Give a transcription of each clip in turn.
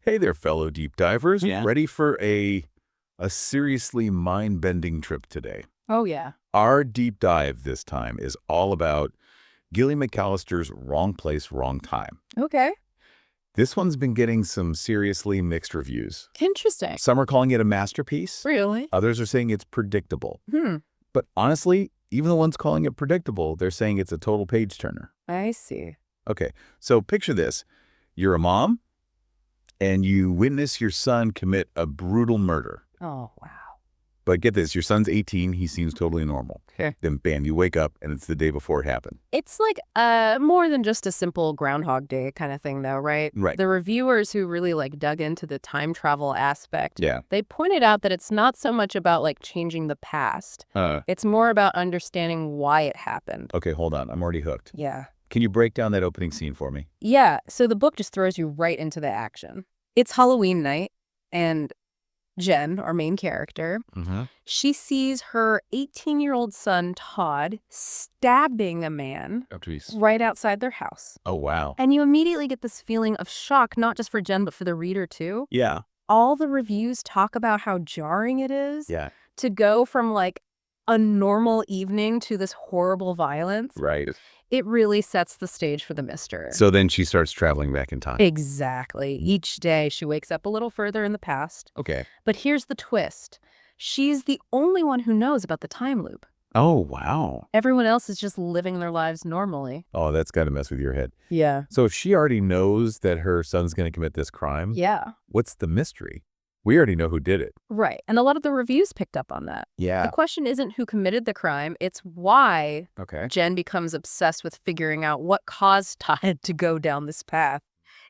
Hey there, fellow deep divers. Yeah. Ready for a seriously mind-bending trip today. Oh, yeah. Our deep dive this time is all about Gillian McAllister's Wrong Place, Wrong Time. Okay. This one's been getting some seriously mixed reviews. Interesting. Some are calling it a masterpiece. Really? Others are saying it's predictable. But honestly, even the ones calling it predictable, they're saying it's a total page-turner. I see. Okay, so picture this. You're a mom, and you witness your son commit a brutal murder. Oh, wow. But get this, your son's 18, he seems totally normal. Okay. Then bam, you wake up and it's the day before it happened. It's like more than just a simple Groundhog Day kind of thing, though, right? Right. The reviewers who really dug into the time travel aspect, Yeah. they pointed out that it's not so much about changing the past. It's more about understanding why it happened. Okay, hold on. I'm already hooked. Yeah. Can you break down that opening scene for me? Yeah, so the book just throws you right into the action. It's Halloween night, and Jen, our main character, she sees her 18-year-old son, Todd, stabbing a man right outside their house. Oh, wow. And you immediately get this feeling of shock, not just for Jen, but for the reader, too. Yeah. All the reviews talk about how jarring it is to go from, a normal evening to this horrible violence. Right. It really sets the stage for the mystery. So then she starts traveling back in time. Exactly. Each day she wakes up a little further in the past. Okay. But here's the twist. She's the only one who knows about the time loop. Oh, wow. Everyone else is just living their lives normally. Oh, that's got to mess with your head. Yeah. So if she already knows that her son's going to commit this crime, Yeah. what's the mystery? We already know who did it. Right. And a lot of the reviews picked up on that. Yeah. The question isn't who committed the crime, it's why Okay. Jen becomes obsessed with figuring out what caused Todd to go down this path.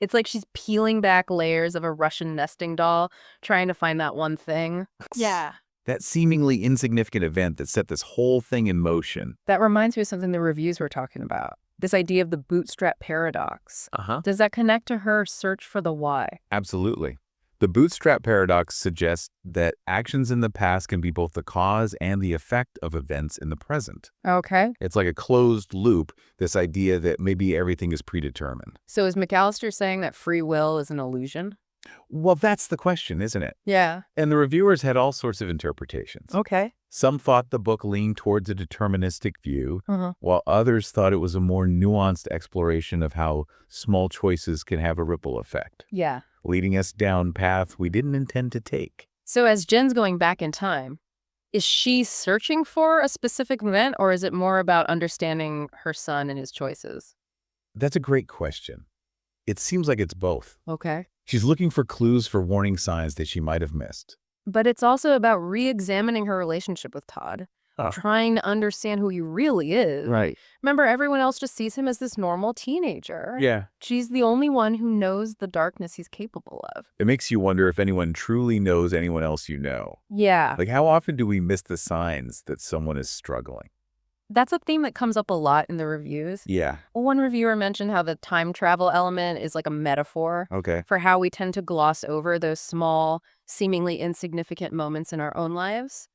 It's like she's peeling back layers of a Russian nesting doll, trying to find that one thing. Yeah. That seemingly insignificant event that set this whole thing in motion. That reminds me of something the reviews were talking about. This idea of the bootstrap paradox. Does that connect to her search for the why? Absolutely. The bootstrap paradox suggests that actions in the past can be both the cause and the effect of events in the present. Okay. It's like a closed loop, this idea that maybe everything is predetermined. So is McAllister saying that free will is an illusion? Well, that's the question, isn't it? Yeah. And the reviewers had all sorts of interpretations. Okay. Some thought the book leaned towards a deterministic view, while others thought it was a more nuanced exploration of how small choices can have a ripple effect, Yeah. leading us down path we didn't intend to take. So as Jen's going back in time, is she searching for a specific event, or is it more about understanding her son and his choices? That's a great question. It seems like it's both. Okay. She's looking for clues for warning signs that she might have missed. But it's also about re-examining her relationship with Todd, trying to understand who he really is. Right. Remember, everyone else just sees him as this normal teenager. Yeah. She's the only one who knows the darkness he's capable of. It makes you wonder if anyone truly knows anyone else you know. Yeah. Like, how often do we miss the signs that someone is struggling? That's a theme that comes up a lot in the reviews. Yeah. One reviewer mentioned how the time travel element is like a metaphor Okay. for how we tend to gloss over those small, seemingly insignificant moments in our own lives.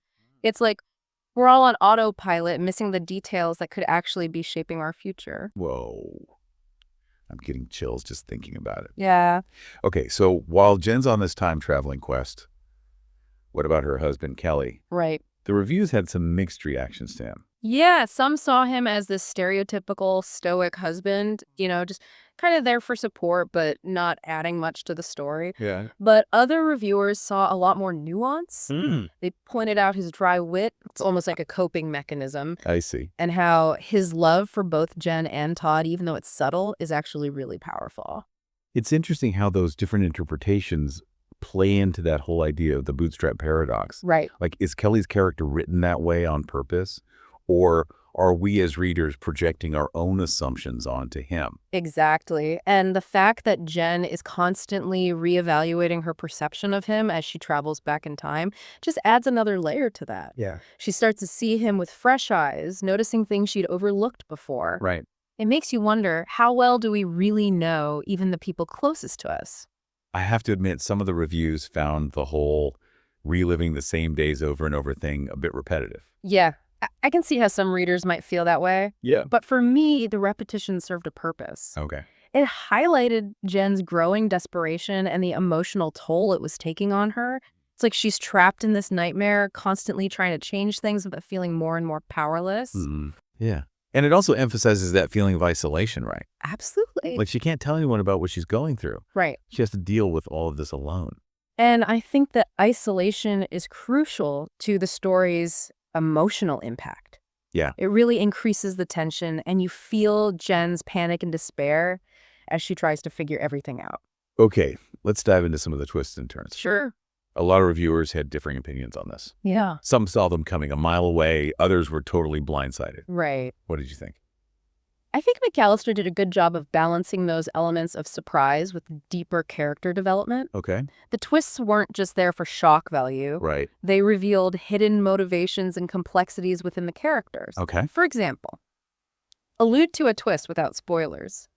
It's like we're all on autopilot, missing the details that could actually be shaping our future. Whoa. I'm getting chills just thinking about it. Yeah. Okay, so while Jen's on this time-traveling quest, what about her husband, Kelly? Right. The reviews had some mixed reactions to him. Yeah, some saw him as this stereotypical stoic husband, just kind of there for support, but not adding much to the story. Yeah. But other reviewers saw a lot more nuance. They pointed out his dry wit. It's almost like a coping mechanism. I see. And how his love for both Jen and Todd, even though it's subtle, is actually really powerful. It's interesting how those different interpretations play into that whole idea of the bootstrap paradox. Right. Like, is Kelly's character written that way on purpose? Or are we as readers projecting our own assumptions onto him? Exactly. And the fact that Jen is constantly reevaluating her perception of him as she travels back in time just adds another layer to that. Yeah. She starts to see him with fresh eyes, noticing things she'd overlooked before. Right. It makes you wonder, how well do we really know even the people closest to us? I have to admit, some of the reviews found the whole reliving the same days over and over thing a bit repetitive. Yeah. I can see how some readers might feel that way. Yeah. But for me, the repetition served a purpose. Okay. It highlighted Jen's growing desperation and the emotional toll it was taking on her. It's like she's trapped in this nightmare, constantly trying to change things, but feeling more and more powerless. Yeah. And it also emphasizes that feeling of isolation, right? Absolutely. Like she can't tell anyone about what she's going through. Right. She has to deal with all of this alone. And I think that isolation is crucial to the story's emotional impact. Yeah. It really increases the tension, and you feel Jen's panic and despair as she tries to figure everything out. Okay, let's dive into some of the twists and turns. Sure. A lot of reviewers had differing opinions on this. Yeah. Some saw them coming a mile away. Others were totally blindsided. Right. What did you think? I think McAllister did a good job of balancing those elements of surprise with deeper character development. Okay. The twists weren't just there for shock value. Right. They revealed hidden motivations and complexities within the characters. Okay. For example, allude to a twist without spoilers.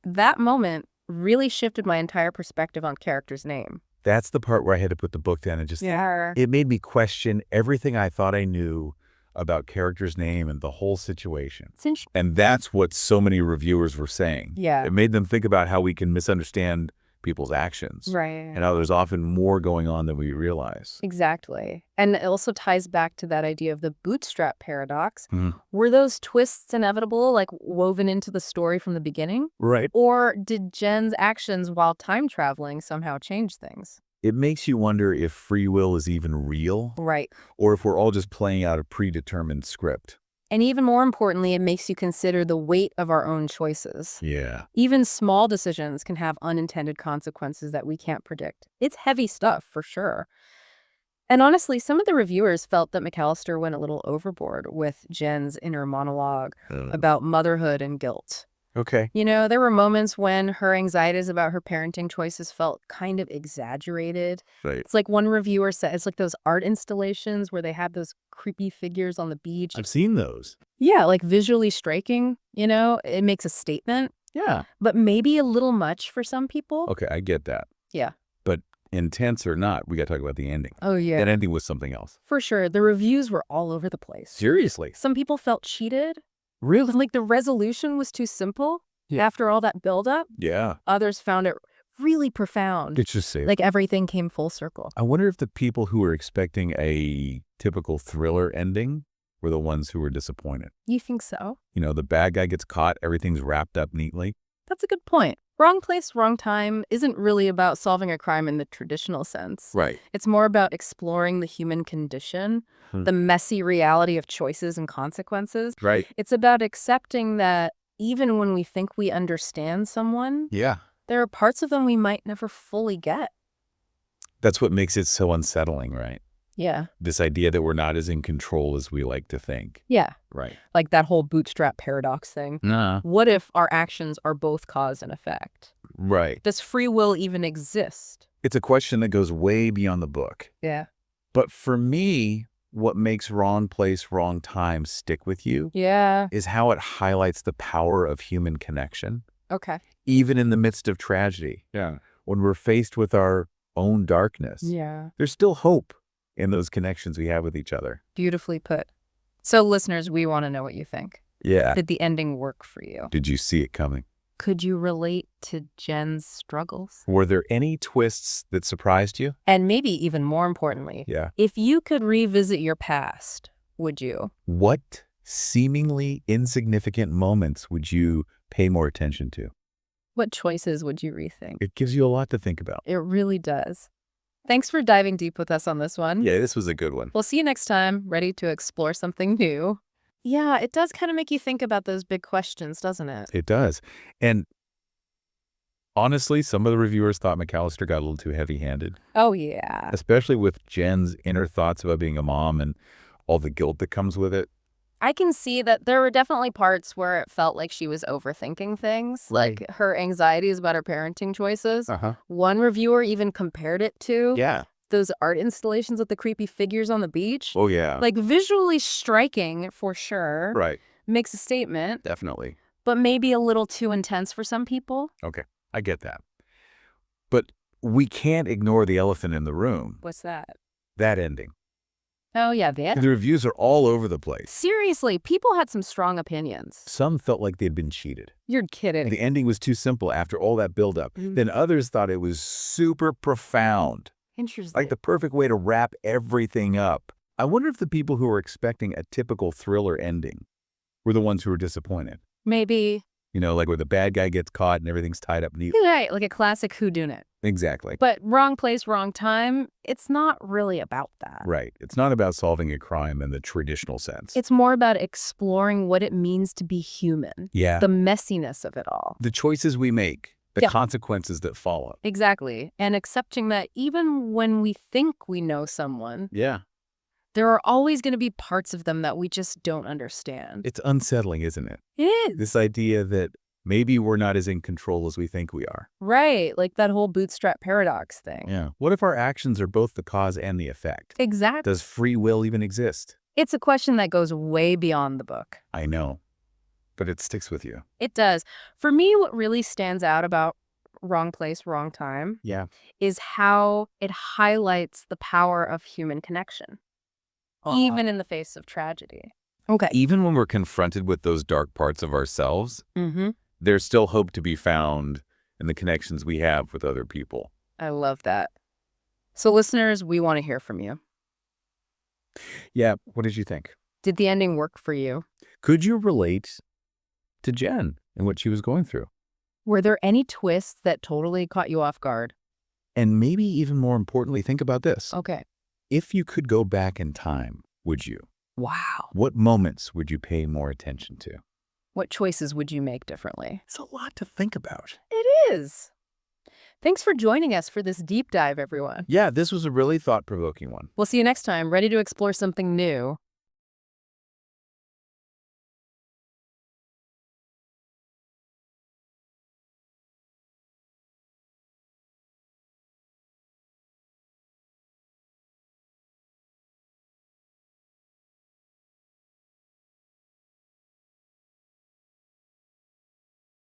That moment really shifted my entire perspective on character's name. That's the part where I had to put the book down and just... It made me question everything I thought I knew about character's name and the whole situation. And that's what so many reviewers were saying. Yeah. It made them think about how we can misunderstand people's actions. Right. And how there's often more going on than we realize. Exactly. And it also ties back to that idea of the bootstrap paradox. Mhm. Were those twists inevitable, like woven into the story from the beginning? Right. Or did Jen's actions while time traveling somehow change things? It makes you wonder if free will is even real. Right. Or if we're all just playing out a predetermined script. And even more importantly, it makes you consider the weight of our own choices. Yeah. Even small decisions can have unintended consequences that we can't predict. It's heavy stuff, for sure. And honestly, some of the reviewers felt that McAllister went a little overboard with Jen's inner monologue about motherhood and guilt. Okay. You know, there were moments when her anxieties about her parenting choices felt kind of exaggerated. Right. It's like one reviewer said, it's like those art installations where they have those creepy figures on the beach. I've seen those. Yeah, like visually striking, you know, it makes a statement, Yeah. but maybe a little much for some people. Okay, I get that. Yeah. But intense or not, we got to talk about the ending. Oh, yeah. That ending was something else. For sure. The reviews were all over the place. Seriously? Some people felt cheated. Really? Like the resolution was too simple after all that buildup. Yeah. Others found it really profound. It's just safe. Like everything came full circle. I wonder if the people who were expecting a typical thriller ending were the ones who were disappointed. You think so? You know, the bad guy gets caught, everything's wrapped up neatly. That's a good point. Wrong place, wrong time isn't really about solving a crime in the traditional sense. Right. It's more about exploring the human condition, the messy reality of choices and consequences. Right. It's about accepting that even when we think we understand someone, Yeah. there are parts of them we might never fully get. That's what makes it so unsettling, right? Yeah. This idea that we're not as in control as we like to think. Yeah. Right. Like that whole bootstrap paradox thing. Nah. What if our actions are both cause and effect? Right. Does free will even exist? It's a question that goes way beyond the book. Yeah. But for me, what makes wrong place, wrong time stick with you Yeah. is how it highlights the power of human connection, Okay. even in the midst of tragedy. Yeah. When we're faced with our own darkness, Yeah. there's still hope in those connections we have with each other. Beautifully put. So listeners, we want to know what you think. Yeah. Did the ending work for you? Did you see it coming? Could you relate to Jen's struggles? Were there any twists that surprised you? And maybe even more importantly, Yeah. if you could revisit your past, would you? What seemingly insignificant moments would you pay more attention to? What choices would you rethink? It gives you a lot to think about. It really does. Thanks for diving deep with us on this one. Yeah, this was a good one. We'll see you next time, ready to explore something new. Yeah, it does kind of make you think about those big questions, doesn't it? It does. And honestly, some of the reviewers thought McAllister got a little too heavy-handed, Oh, yeah. especially with Jen's inner thoughts about being a mom and all the guilt that comes with it. I can see that there were definitely parts where it felt like she was overthinking things, like her anxieties about her parenting choices. Uh-huh. One reviewer even compared it to Yeah. those art installations with the creepy figures on the beach. Oh, yeah. Like visually striking for sure. Right. Makes a statement, Definitely. but maybe a little too intense for some people. Okay. I get that. But we can't ignore the elephant in the room. What's that? That ending. Oh, yeah, that? The reviews are all over the place. Seriously, people had some strong opinions. Some felt like they'd been cheated. You're kidding. The ending was too simple after all that buildup. Then others thought it was super profound. Interesting. Like the perfect way to wrap everything up. I wonder if the people who were expecting a typical thriller ending were the ones who were disappointed. Maybe. You know, like where the bad guy gets caught and everything's tied up neatly. Right, like a classic whodunit. Exactly. But wrong place, wrong time, it's not really about that. Right. It's not about solving a crime in the traditional sense. It's more about exploring what it means to be human. Yeah. The messiness of it all. The choices we make, the consequences that follow. Exactly. And accepting that even when we think we know someone, Yeah. there are always going to be parts of them that we just don't understand. It's unsettling, isn't it? It is. This idea that maybe we're not as in control as we think we are. Right, like that whole bootstrap paradox thing. Yeah. What if our actions are both the cause and the effect? Exactly. Does free will even exist? It's a question that goes way beyond the book. I know, but it sticks with you. It does. For me, what really stands out about Wrong Place, Wrong Time is how it highlights the power of human connection, even in the face of tragedy. Okay. Even when we're confronted with those dark parts of ourselves, there's still hope to be found in the connections we have with other people. I love that. So listeners, we want to hear from you. Yeah, what did you think? Did the ending work for you? Could you relate to Jen and what she was going through? Were there any twists that totally caught you off guard? And maybe even more importantly, think about this. Okay. If you could go back in time, would you? Wow. What moments would you pay more attention to? What choices would you make differently? It's a lot to think about. It is. Thanks for joining us for this deep dive, everyone. Yeah, this was a really thought-provoking one. We'll see you next time, ready to explore something new.